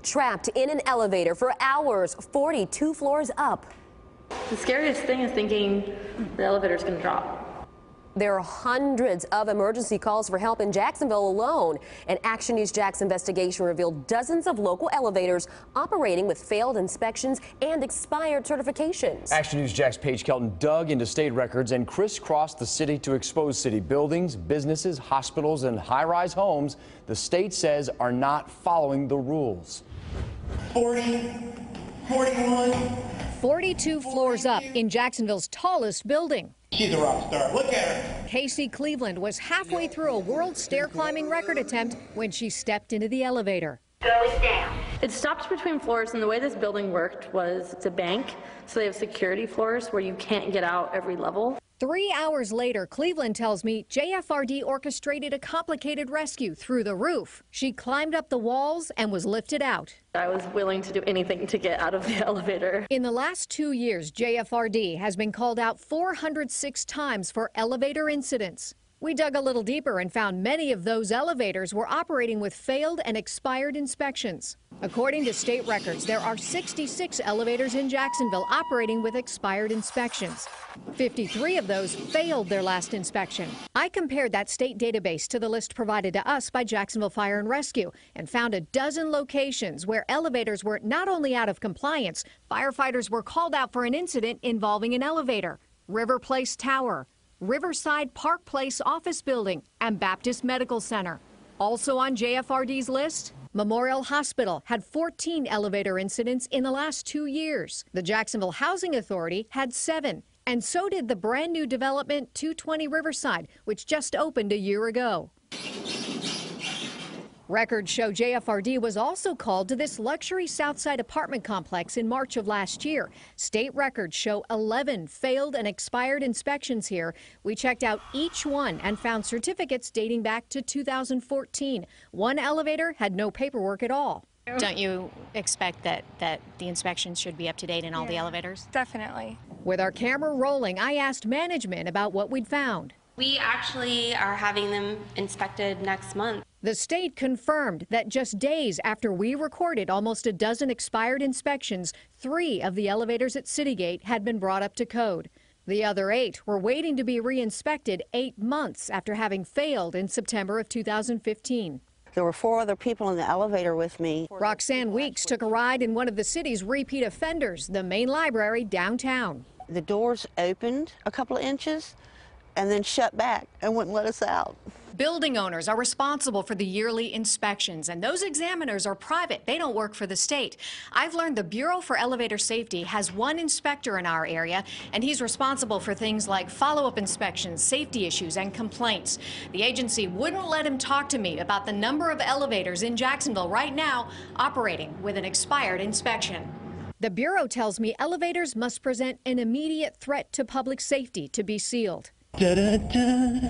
Trapped in an elevator for hours, 42 floors up. The scariest thing is thinking the elevator's going to drop. There are hundreds of emergency calls for help in Jacksonville alone. An Action News Jax investigation revealed dozens of local elevators operating with failed inspections and expired certifications. Action News Jax Paige Kelton dug into state records and crisscrossed the city to expose city buildings, businesses, hospitals, and high-rise homes the state says are not following the rules. 40, 41. 42 floors up in Jacksonville's tallest building. She's a rock star. Look at her. Casey Cleveland was halfway through a world stair climbing record attempt when she stepped into the elevator. Goes down. It stopped between floors, and the way this building worked was it's a bank, so they have security floors where you can't get out every level. 3 hours later, Cleveland tells me JFRD orchestrated a complicated rescue through the roof. She climbed up the walls and was lifted out. I was willing to do anything to get out of the elevator. In the last 2 years, JFRD has been called out 406 times for elevator incidents. We dug a little deeper and found many of those elevators were operating with failed and expired inspections. According to state records, there are 66 elevators in Jacksonville operating with expired inspections. 53 of those failed their last inspection. I compared that state database to the list provided to us by Jacksonville Fire and Rescue and found a dozen locations where elevators were not only out of compliance, firefighters were called out for an incident involving an elevator. River Place Tower, Riverside Park Place Office Building, and Baptist Medical Center. Also on JFRD's list, Memorial Hospital had 14 elevator incidents in the last 2 years. The Jacksonville Housing Authority had 7, and so did the brand new development 220 Riverside, which just opened a year ago. Records show JFRD was also called to this luxury Southside apartment complex in March of last year. State records show 11 failed and expired inspections here. We checked out each one and found certificates dating back to 2014. One elevator had no paperwork at all. Don't you expect that the inspections should be up to date in all the elevators? Definitely. With our camera rolling, I asked management about what we'd found. We actually are having them inspected next month. The state confirmed that just days after we recorded almost a dozen expired inspections, 3 of the elevators at Citygate had been brought up to code. The other 8 were waiting to be re-inspected 8 months after having failed in September of 2015. There were 4 other people in the elevator with me. Roxanne Weeks took a ride in one of the city's repeat offenders, the main library downtown. The doors opened a couple of inches and then shut back and wouldn't let us out. Building owners are responsible for the yearly inspections, and those examiners are private. They don't work for the state. I've learned the Bureau for Elevator Safety has one inspector in our area, and he's responsible for things like follow-up inspections, safety issues, and complaints. The agency wouldn't let him talk to me about the number of elevators in Jacksonville right now operating with an expired inspection. The Bureau tells me elevators must present an immediate threat to public safety to be sealed. Da, da, da.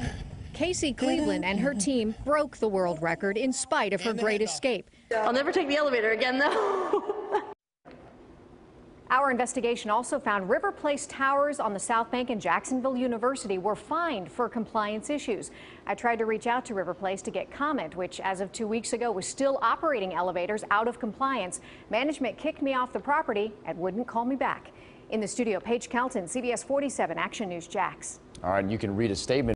Casey Cleveland and her team broke the world record in spite of her great escape. I'll never take the elevator again, though. Our investigation also found River Place towers on the South Bank and Jacksonville University were fined for compliance issues. I tried to reach out to River Place to get comment, which as of 2 weeks ago was still operating elevators out of compliance. Management kicked me off the property and wouldn't call me back. In the studio, Paige Kelton, CBS 47 Action News Jax. All right, you can read a statement.